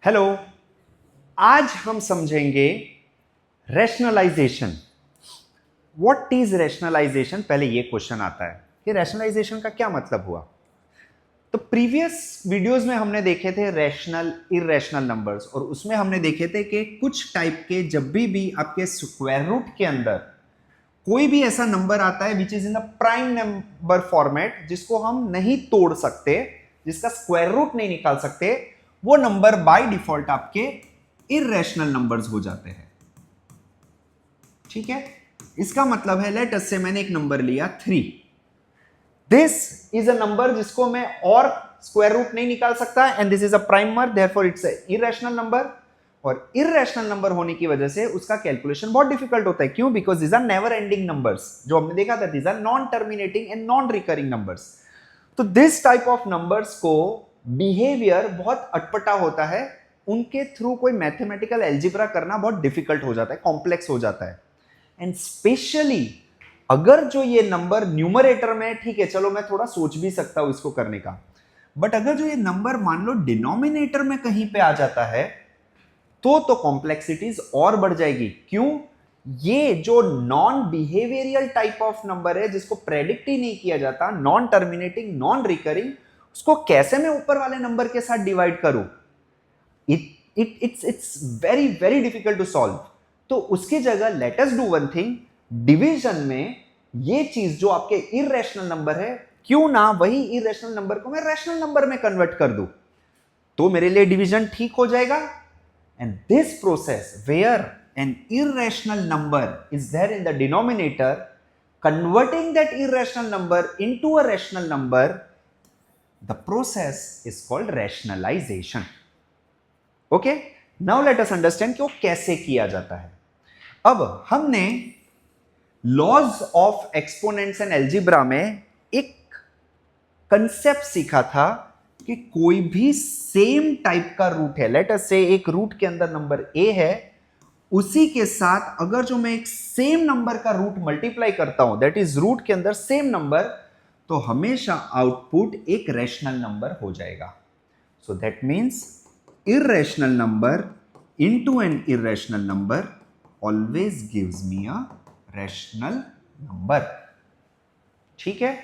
Hello. आज हम समझेंगे रैशनलाइजेशन। What is rationalisation? पहले ये क्वेश्चन आता है कि रैशनलाइजेशन का क्या मतलब हुआ। तो प्रीवियस वीडियोस में हमने देखे थे रैशनल इररेशनल नंबर्स, और उसमें हमने देखे थे कि कुछ टाइप के जब भी आपके स्क्वायर रूट के अंदर कोई भी ऐसा नंबर आता है which is in the prime number format, जिसको हम नहीं तोड़ सकते, जिसका स्क्वायर रूट नहीं निकाल सकते, वो नंबर बाय डिफॉल्ट आपके इररेशनल नंबर्स हो जाते हैं। ठीक है, इसका मतलब है लेट अस से मैंने एक नंबर लिया 3। दिस इज अ नंबर जिसको मैं और स्क्वायर रूट नहीं निकाल सकता, and this is a prime number, therefore it's a irrational number. और इररेशनल नंबर होने की वजह से उसका कैलकुलेशन बहुत डिफिकल्ट होता है। क्यों? Because these are never ending numbers, जो हमने देखा था, these are non terminating and non recurring numbers. तो दिस टाइप ऑफ नंबर्स को बिहेवियर बहुत अटपटा होता है, उनके थ्रू कोई मैथमेटिकल एल्जिब्रा करना बहुत डिफिकल्ट हो जाता है, कॉम्प्लेक्स हो जाता है। एंड स्पेशली अगर जो ये नंबर न्यूमरेटर में, ठीक है चलो मैं थोड़ा सोच भी सकता हूं इसको करने का, बट अगर जो ये नंबर मान लो डिनोमिनेटर में कहीं पे आ जाता है तो कॉम्प्लेक्सिटीज और बढ़ जाएगी। क्यों? ये जो non behavioural type of number है, जिसको प्रेडिक्ट ही नहीं किया जाता, नॉन टर्मिनेटिंग नॉन रिकरिंग, उसको कैसे मैं ऊपर वाले नंबर के साथ डिवाइड करूं? It's very very difficult to solve. तो उसकी जगह let us do one thing, division में ये चीज जो आपके इररेशनल नंबर है, क्यों ना वही इररेशनल नंबर को मैं रैशनल नंबर में कन्वर्ट कर दूं, तो मेरे लिए डिवीजन ठीक हो जाएगा। And this process where an irrational number is there in the denominator, converting that irrational number into a rational number, the process is called rationalization. Okay, now let us understand कि वो कैसे किया जाता है। अब हमने laws of exponents and algebra में एक कंसेप्ट सीखा था कि कोई भी सेम टाइप का रूट है, लेट अस से एक रूट के अंदर नंबर ए है, उसी के साथ अगर जो मैं एक सेम नंबर का रूट मल्टीप्लाई करता हूं, दैट इज रूट के अंदर सेम नंबर, तो हमेशा आउटपुट एक रैशनल नंबर हो जाएगा। So that means irrational number into an irrational number always gives me a rational number. ठीक है।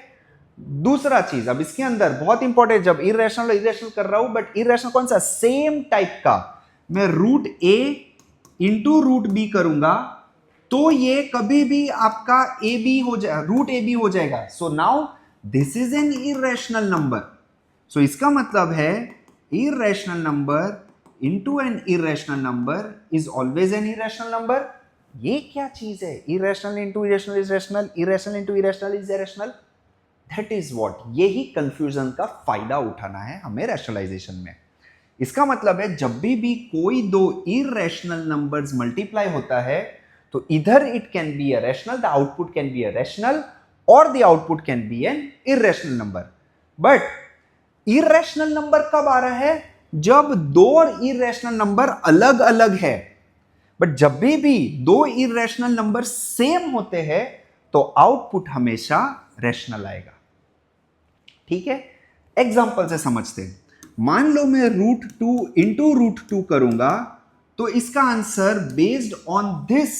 दूसरा चीज, अब इसके अंदर बहुत इंपॉर्टेंट, जब इररेशनल कर रहा हूं, बट इररेशनल कौन सा? सेम टाइप का। मैं root A into root B करूंगा तो ये कभी भी आपका ए बी हो जाएगा, रूट ए बी हो जाएगा। So now this is an irrational number. सो इसका मतलब है irrational number into an irrational number is always an irrational number. ये क्या चीज है? Irrational into irrational is rational, irrational into irrational is irrational. That is what, यही confusion का फायदा उठाना है हमें रैशनलाइजेशन में। इसका मतलब है जब भी कोई दो इररेशनल नंबर्स मल्टीप्लाई होता है, तो इधर it can be a rational, the output can be a rational, और the output can be an irrational number. But irrational number कब आ रहा है? जब दो इररेशनल नंबर अलग अलग है। बट जब भी दो इररेशनल नंबर सेम होते हैं तो आउटपुट हमेशा रैशनल आएगा। ठीक है, एग्जांपल से समझते हैं। मान लो मैं रूट 2 इंटू रूट 2 करूंगा, तो इसका answer based on this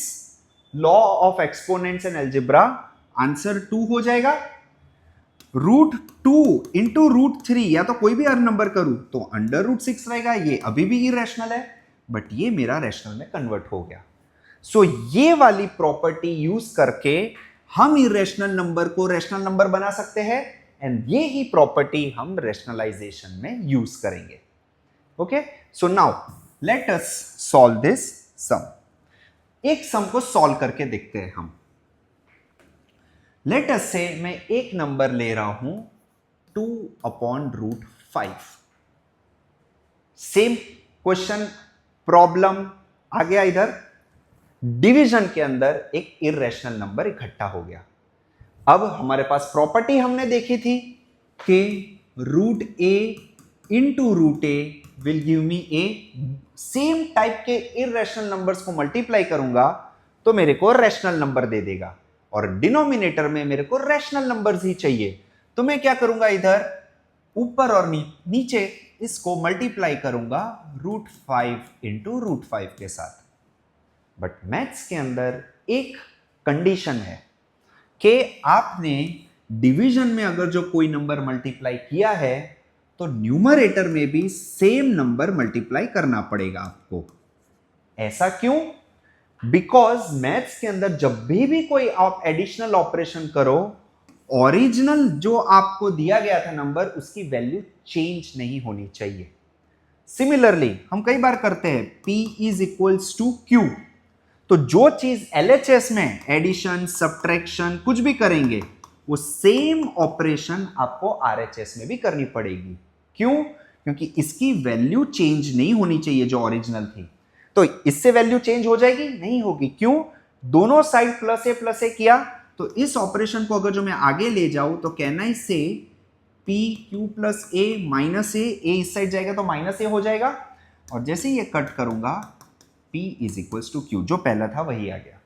law of exponents and algebra answer 2 हो जाएगा। रूट 2 इंटू रूट 3 या तो कोई भी हर नंबर करूं तो अंडर रूट 6 रहेगा। ये अभी भी इररेशनल है, बट ये मेरा रैशनल में कन्वर्ट हो गया। सो ये वाली प्रॉपर्टी यूज करके हम इररेशनल नंबर को रैशनल नंबर बना सकते हैं, एंड ये ही प्रॉपर्टी हम रैशनलाइजेशन में यूज करेंगे। Okay, so now let us solve this sum. एक सम को सॉल्व करके देखते हैं हम। लेट अस से मैं एक नंबर ले रहा हूं 2/√5। सेम क्वेश्चन, प्रॉब्लम आ गया इधर। डिवीजन के अंदर एक इररेशनल नंबर इकट्ठा हो गया। अब हमारे पास प्रॉपर्टी हमने देखी थी कि root A into root A will give me A. Same type के इररेशनल नंबर्स को मल्टीप्लाई करूंगा तो मेरे को रैशनल नंबर दे देगा, और डिनोमिनेटर में मेरे को रैशनल नंबर्स ही चाहिए। तो मैं क्या करूंगा, इधर ऊपर और नीचे इसको मल्टीप्लाई करूंगा √5 इंटू √5 के साथ। बट मैथ्स के अंदर एक कंडीशन है कि आपने डिवीजन में अगर जो कोई नंबर मल्टीप्लाई किया है तो न्यूमरेटर में भी सेम नंबर मल्टीप्लाई करना पड़ेगा आपको। ऐसा क्यों? बिकॉज मैथ्स के अंदर जब भी कोई आप एडिशनल ऑपरेशन करो, ओरिजिनल जो आपको दिया गया था नंबर, उसकी वैल्यू चेंज नहीं होनी चाहिए। सिमिलरली हम कई बार करते हैं P is equals to Q, तो जो चीज LHS में एडिशन सब्ट्रैक्शन कुछ भी करेंगे वो सेम ऑपरेशन आपको RHS में भी करनी पड़ेगी। क्यों? क्योंकि इसकी वैल्यू चेंज नहीं होनी चाहिए जो ओरिजिनल थी। तो इससे वैल्यू चेंज हो जाएगी? नहीं होगी। क्यों? दोनों साइड प्लस ए किया, तो इस ऑपरेशन को अगर जो मैं आगे ले जाऊं तो कहना इससे PQ प्लस ए माइनस ए इस साइड जाएगा तो माइनस ए हो जाएगा, और जैसे ही ये कट करूंगा P is equals to Q, जो पहला था वही आ गया।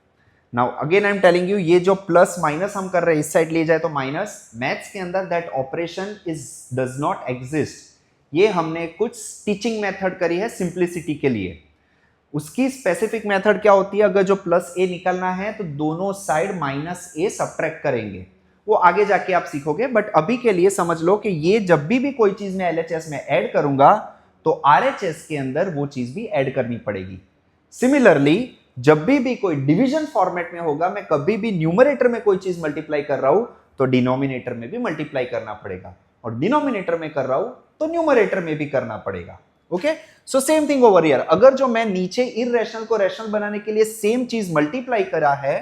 Now again I am telling you, ये जो प्लस माइनस हम कर रहे हैं इस साइड ले जाए तो माइनस, मैथ्स के अंदर that operation does not exist. ये हमने कुछ टीचिंग मेथड करी है सिंप्लिसिटी के लिए। उसकी स्पेसिफिक मेथड क्या होती है? अगर जो प्लस ए निकलना है तो दोनों साइड माइनस ए सब्ट्रैक्ट करेंगे, वो आगे जाके आप सीखोगे। बट अभी के लिए समझ लो कि ये जब भी कोई चीज मैं LHS में ऐड करूंगा तो RHS के अंदर वो चीज भी ऐड करनी पड़ेगी। सिमिलरली जब भी कोई डिवीजन फॉर्मेट में होगा, मैं कभी भी न्यूमरेटर में कोई चीज मल्टीप्लाई कर रहा हूं तो डिनोमिनेटर में भी मल्टीप्लाई करना पड़ेगा, और डिनोमिनेटर में कर रहा हूं तो न्यूमरेटर में भी करना पड़ेगा। Okay, so same thing over here. अगर जो मैं नीचे इररेशनल को रैशनल बनाने के लिए सेम चीज मल्टीप्लाई करा है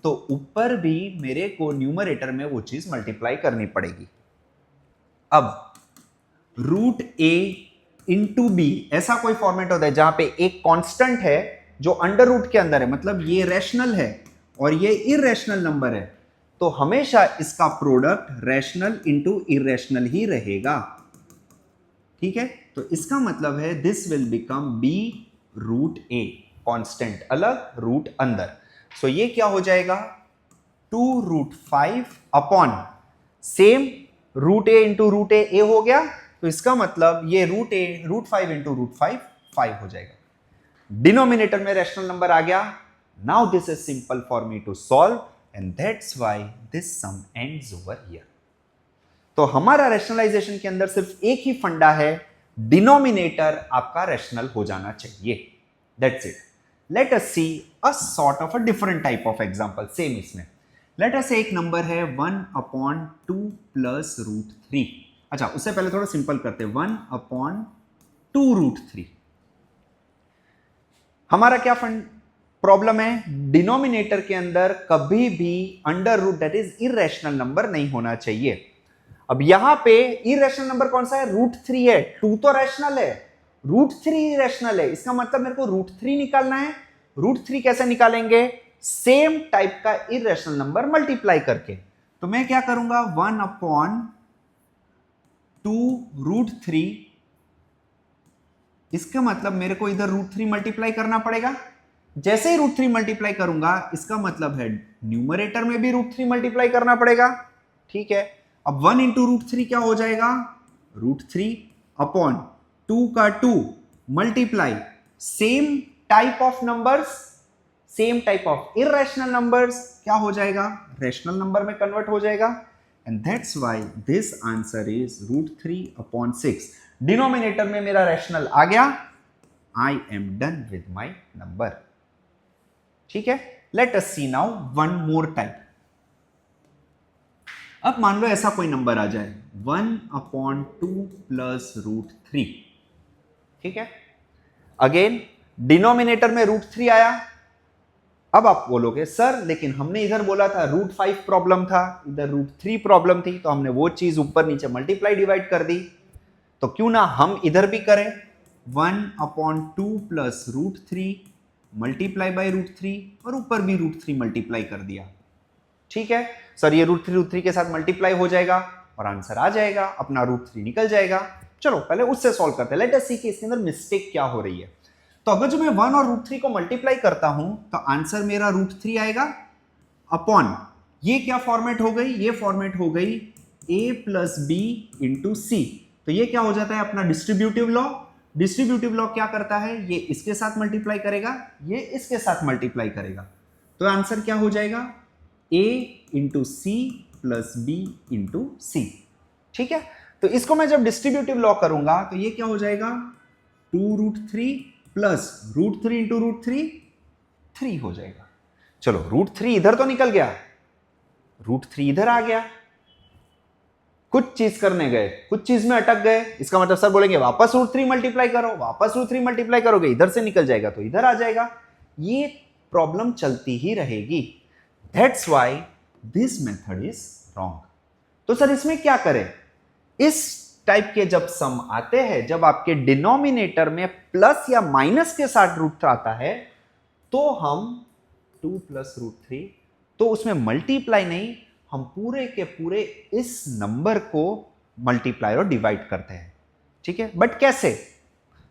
तो ऊपर भी मेरे को न्यूमरेटर में वो चीज मल्टीप्लाई करनी पड़ेगी। अब √a इंटू बी, ऐसा कोई फॉर्मेट होता है जहां पे एक कांस्टेंट है जो अंडर रूट के अंदर है, मतलब ये रैशनल है और ये इररेशनल नंबर है, तो हमेशा इसका प्रोडक्ट रैशनल इंटू इररेशनल ही रहेगा। ठीक है, तो इसका मतलब है this will become B√a, constant अलग रूट अंदर। सो ये क्या हो जाएगा? 2√5 upon same √a into √a हो गया, तो इसका मतलब ये √5 इंटू √5 5 हो जाएगा। डिनोमिनेटर में रैशनल नंबर आ गया। Now this is simple for me to solve and that's why this sum ends over here. तो हमारा रैशनलाइजेशन के अंदर सिर्फ एक ही फंडा है, डिनोमिनेटर आपका रैशनल हो जाना चाहिए। That's it. Let us see a sort of a different type of example. Same इसमें लेट अस से एक नंबर है 1/2 प्लस √3। अच्छा, उससे पहले थोड़ा सिंपल करते हैं। 1/2 √3। हमारा क्या प्रॉब्लम है? डिनोमिनेटर के अंदर कभी भी under root that is irrational number नहीं होना चाहिए। अब यहां पे इररेशनल नंबर कौन सा है? √3 है। 2 तो रैशनल है, √3 इररेशनल है। इसका मतलब मेरे को √3 निकालना है। √3 कैसे निकालेंगे? सेम टाइप का इररेशनल नंबर मल्टीप्लाई करके। तो मैं क्या करूंगा? 1/2 √3। इसका मतलब मेरे को इधर √3 मल्टीप्लाई करना पड़ेगा। जैसे ही √3 मल्टीप्लाई करूंगा, इसका मतलब है न्यूमरेटर में भी √3 मल्टीप्लाई करना पड़ेगा। ठीक है, अब 1 इंटू √3 क्या हो जाएगा? √3 अपॉन 2 का 2 multiply same type of numbers, same type of irrational numbers क्या हो जाएगा? रैशनल नंबर में कन्वर्ट हो जाएगा। And that's why this answer is √3/6। Denominator में मेरा रैशनल आ गया। I am done with my number. ठीक है, लेट अस सी नाउ वन मोर टाइप। अब मान लो ऐसा कोई नंबर आ जाए 1/2 प्लस √3। ठीक है, अगेन डिनोमिनेटर में √3 आया। अब आप बोलोगे सर लेकिन हमने इधर बोला था √5 प्रॉब्लम था, इधर √3 प्रॉब्लम थी, तो हमने वो चीज ऊपर नीचे मल्टीप्लाई डिवाइड कर दी, तो क्यों ना हम इधर भी करें 1/2 प्लस √3 मल्टीप्लाई बाई √3 और ऊपर भी √3 मल्टीप्लाई कर दिया। ठीक है सर, ये √3 के साथ मल्टीप्लाई हो जाएगा और आंसर आ जाएगा, अपना √3 निकल जाएगा। चलो पहले उससे सॉल्व करते हैं। लेट अस सी कि इसके अंदर मिस्टेक क्या हो रही है। तो अगर जो मैं 1 और √3 को मल्टीप्लाई करता हूं तो आंसर मेरा √3 आएगा अपॉन ये क्या फॉर्मेट हो गई? ये फॉर्मेट हो गई a प्लस बी इंटू सी। तो तो ये क्या हो जाता है अपना डिस्ट्रीब्यूटिव लॉ। डिस्ट्रीब्यूटिव लॉ क्या करता है, ये इसके साथ मल्टीप्लाई करेगा, ये इसके साथ मल्टीप्लाई करेगा, तो आंसर क्या हो जाएगा, a into C plus B into C. ठीक है, तो इसको मैं जब डिस्ट्रीब्यूटिव लॉ करूंगा तो ये क्या हो जाएगा, 2√3 प्लस √3 इंटू √3 3 हो जाएगा। चलो √3 इधर तो निकल गया, √3 इधर आ गया, कुछ चीज करने गए, कुछ चीज में अटक गए, इसका मतलब सर बोलेंगे वापस √3 मल्टीप्लाई करो, वापस √3 मल्टीप्लाई करोगे, इधर से निकल जाएगा तो इधर आ जाएगा। ये प्रॉब्लम चलती ही रहेगी। That's why this method is wrong. तो सर इसमें क्या करें, इस टाइप के जब सम आते हैं, जब आपके डिनोमिनेटर में प्लस या माइनस के साथ रूट आता है, तो हम 2 प्लस √3, तो उसमें मल्टीप्लाई नहीं, हम पूरे के पूरे इस नंबर को मल्टीप्लाई और डिवाइड करते हैं। ठीक है, बट कैसे,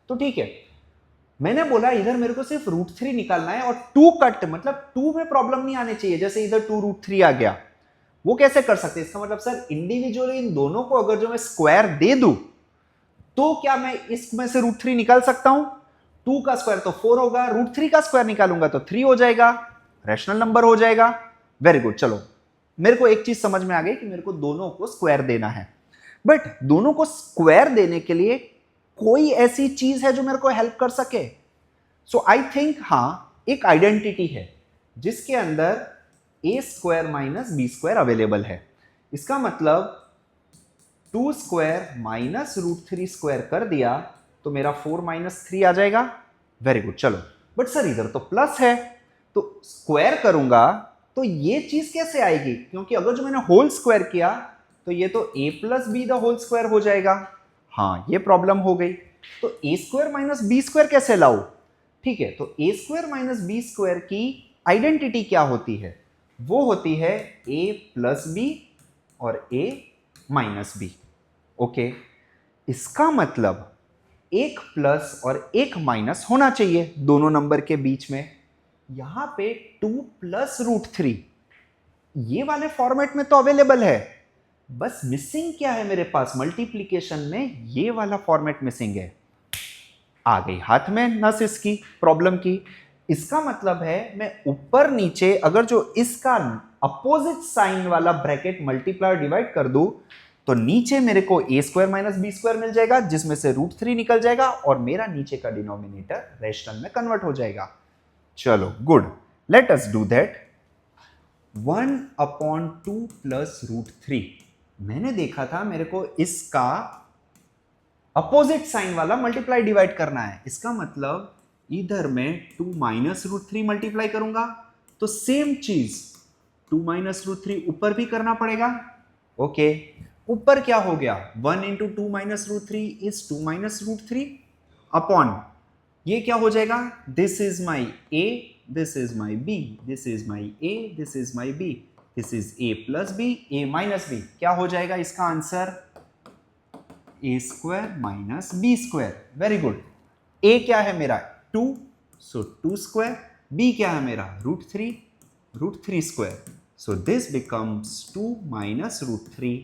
तो ठीक है, मैंने बोला इधर मेरे को सिर्फ √3 निकालना है और 2 कट, मतलब 2 में प्रॉब्लम नहीं आनी चाहिए, जैसे इधर 2√3 आ गया, वो कैसे कर सकते हैं, इसका मतलब सर इंडिविजुअली इन दोनों को अगर जो मैं स्क्वायर दे दूं तो क्या मैं इसमें से √3 निकाल सकता हूं, 2 का स्क्वायर तो 4 होगा, √3 का स्क्वायर निकालूंगा तो 3 हो जाएगा, रैशनल नंबर हो जाएगा। वेरी गुड, चलो मेरे को एक चीज समझ में आ गई कि मेरे को दोनों को स्क्वायर देना है, बट दोनों को स्क्वायर देने के लिए कोई ऐसी चीज है जो मेरे को हेल्प कर सके। सो आई थिंक हाँ, एक आइडेंटिटी है जिसके अंदर a² माइनस b² अवेलेबल है। इसका मतलब 2² माइनस √3² कर दिया तो मेरा 4 माइनस 3 आ जाएगा। वेरी गुड, चलो, बट सर इधर तो प्लस है, तो स्क्वायर करूंगा तो ये चीज कैसे आएगी, क्योंकि अगर जो मैंने होल स्क्वायर किया तो ये तो a plus B the whole square हो जाएगा। हाँ, ये प्रॉब्लम हो गई, तो a² माइनस b² कैसे लाऊं। ठीक है, तो a² माइनस b² की आइडेंटिटी क्या होती है, वो होती है a प्लस बी और a माइनस बी। ओके, इसका मतलब एक प्लस और एक माइनस होना चाहिए दोनों नंबर के बीच में। यहां पे 2 प्लस √3 ये वाले फॉर्मेट में तो अवेलेबल है, बस मिसिंग क्या है मेरे पास, मल्टीप्लीकेशन में ये वाला फॉर्मेट मिसिंग है। आ गई हाथ में नस इसकी प्रॉब्लम की। इसका मतलब है मैं ऊपर नीचे अगर जो इसका अपोजिट साइन वाला ब्रैकेट मल्टीप्लाई डिवाइड कर दूं तो नीचे मेरे को a² माइनस b² मिल जाएगा, जिसमें से √3 निकल जाएगा और मेरा नीचे का डिनोमिनेटर रैशनल में कन्वर्ट हो जाएगा। चलो good, late us do that. 1/2 plus √3, मैंने देखा था मेरे को इसका अपोजिट साइन वाला मल्टीप्लाई डिवाइड करना है। इसका मतलब इधर में 2 माइनस √3 मल्टीप्लाई करूंगा तो सेम चीज 2 माइनस √3 ऊपर भी करना पड़ेगा। ओके, ऊपर क्या हो गया, 1 into 2 minus √3 is 2 minus √3 upon ये क्या हो जाएगा, this is my a, this is my b, this is my a, this is my b, this is a plus b, a minus b। क्या हो जाएगा इसका answer, a² minus b²। Very good, a क्या है मेरा 2, सो 2², b क्या है मेरा √3² so this becomes 2 minus √3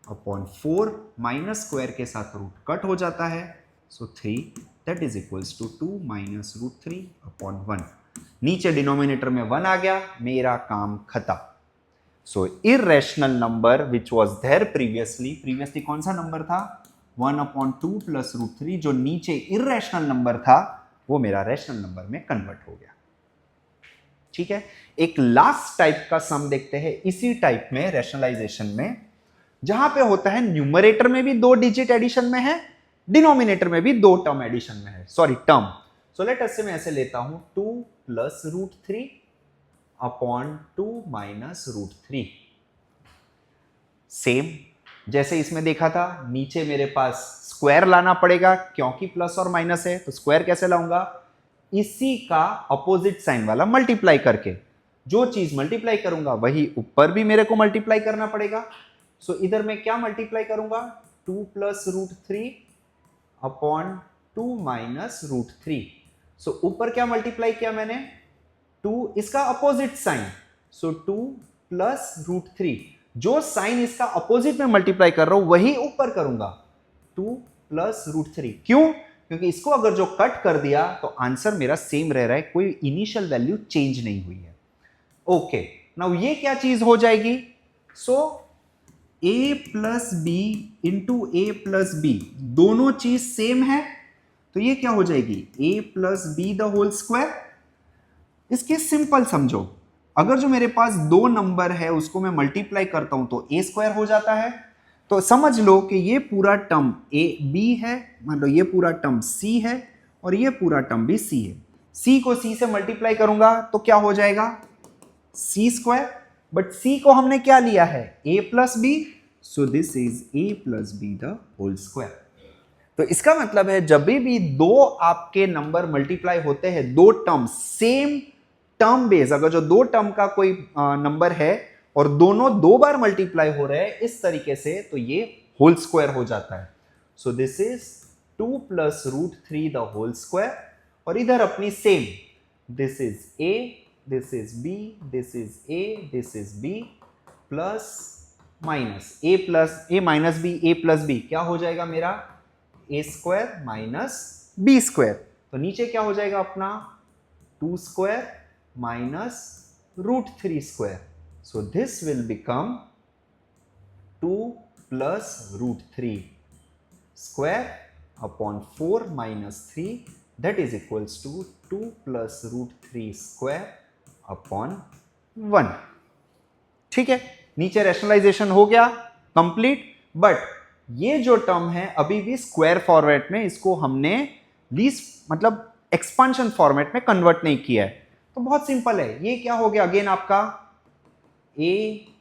upon 4, minus square के साथ रूट कट हो जाता है, so 3 that is equals to 2 minus √3 upon 1। नीचे डिनोमिनेटर में 1 आ गया, मेरा काम खत्म। So irrational number which was there previously कौन सा नंबर था, 1/2 प्लस √3, जो नीचे इर्रेशनल नंबर था वो मेरा रैशनल नंबर में कन्वर्ट हो गया। ठीक है, एक लास्ट टाइप का सम देखते हैं इसी टाइप में रैशनलाइजेशन में, जहां पे होता है न्यूमरेटर में भी 2 डिजिट एडिशन में है, डिनोमिनेटर में भी 2 टर्म एडिशन में है, sorry term. So let us से मैं ऐसे लेता हूं 2 प्लस √3 अपॉन 2 माइनस √3। सेम जैसे इसमें देखा था, नीचे मेरे पास स्क्वायर लाना पड़ेगा क्योंकि प्लस और माइनस है, तो स्क्वायर कैसे लाऊंगा, इसी का अपोजिट साइन वाला मल्टीप्लाई करके। जो चीज मल्टीप्लाई करूंगा वही ऊपर भी मेरे को मल्टीप्लाई करना पड़ेगा। सो इधर मैं क्या मल्टीप्लाई करूंगा, 2 प्लस √3 अपॉन 2 माइनस √3। सो ऊपर क्या मल्टीप्लाई किया मैंने, 2 इसका अपोजिट साइन, सो 2 प्लस √3, जो साइन इसका अपोजिट में मल्टीप्लाई कर रहा हूं वही ऊपर करूंगा। 2 प्लस √3। क्यों? क्योंकि इसको अगर जो कट कर दिया तो आंसर मेरा सेम रह रहा है, कोई इनिशियल वैल्यू चेंज नहीं हुई है। ओके, नाउ ये क्या चीज हो जाएगी? So a plus B into A plus B, दोनों चीज सेम है, तो ये क्या हो जाएगी? a plus B the whole square. इसके सिंपल समझो, अगर जो मेरे पास दो नंबर है उसको मैं मल्टीप्लाई करता हूं तो a स्क्वायर हो जाता है। तो समझ लो कि ये पूरा टर्म a b है, मान लो ये पूरा टर्म c है और ये पूरा टर्म भी c है। c को c से मल्टीप्लाई करूंगा तो क्या हो जाएगा? c square. बट c को हमने क्या लिया है? a plus B, so this is a plus B the whole square. तो इसका मतलब है जब भी दो आपके नंबर मल्टीप्लाई होते हैं, दो टर्म सेम टर्म बेस, अगर जो दो टर्म का कोई नंबर है और दोनों दो बार मल्टीप्लाई हो रहे हैं इस तरीके से, तो ये होल स्क्वायर हो जाता है। So this is 2 plus √3 the whole square, और इधर अपनी same, this is a, this is b, this is a, this is b, plus minus a plus a minus b, a plus b क्या हो जाएगा मेरा? a square minus b square. तो नीचे क्या हो जाएगा अपना? 2 square minus √3 square. So this will become 2 plus √3 square upon 4 minus 3, that is equals to 2 plus √3 square upon 1। ठीक है, नीचे रैशनलाइजेशन हो गया कंप्लीट। बट ये जो टर्म है अभी भी स्क्वायर फॉर्मेट में, इसको हमने लीस्ट मतलब एक्सपांशन फॉर्मेट में कन्वर्ट नहीं किया है। तो बहुत सिंपल है, ये क्या हो गया अगेन आपका a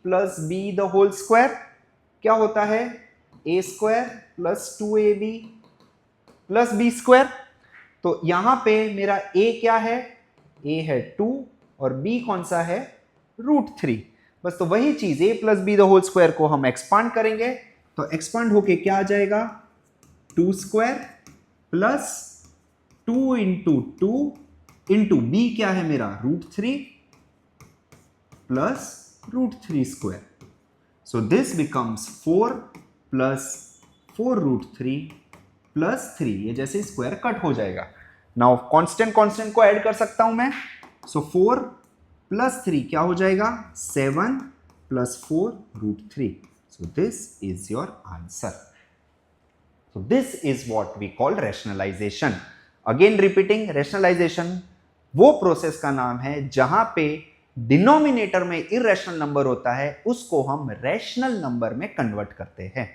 plus B the whole square, क्या होता है? a square plus 2ab plus b square. तो यहां पे मेरा a क्या है? a है 2 और b कौन सा है? √3। बस तो वही चीज a plus B the whole square को हम एक्सपांड करेंगे, तो एक्सपांड होके क्या आ जाएगा? 2 square plus 2 into 2 into b क्या है मेरा? √3 plus √3 square. So this becomes 4 plus 4√3 plus 3, ये जैसे स्क्वायर कट हो जाएगा। नाउ कांस्टेंट को ऐड कर सकता हूं मैं। सो 4 प्लस 3 क्या हो जाएगा? 7 plus 4√3। So this is your answer. So this is what we call rationalization. Again repeating, rationalization वो प्रोसेस का नाम है जहां पे डिनोमिनेटर में इरेशनल नंबर होता है उसको हम रैशनल नंबर में कन्वर्ट करते हैं।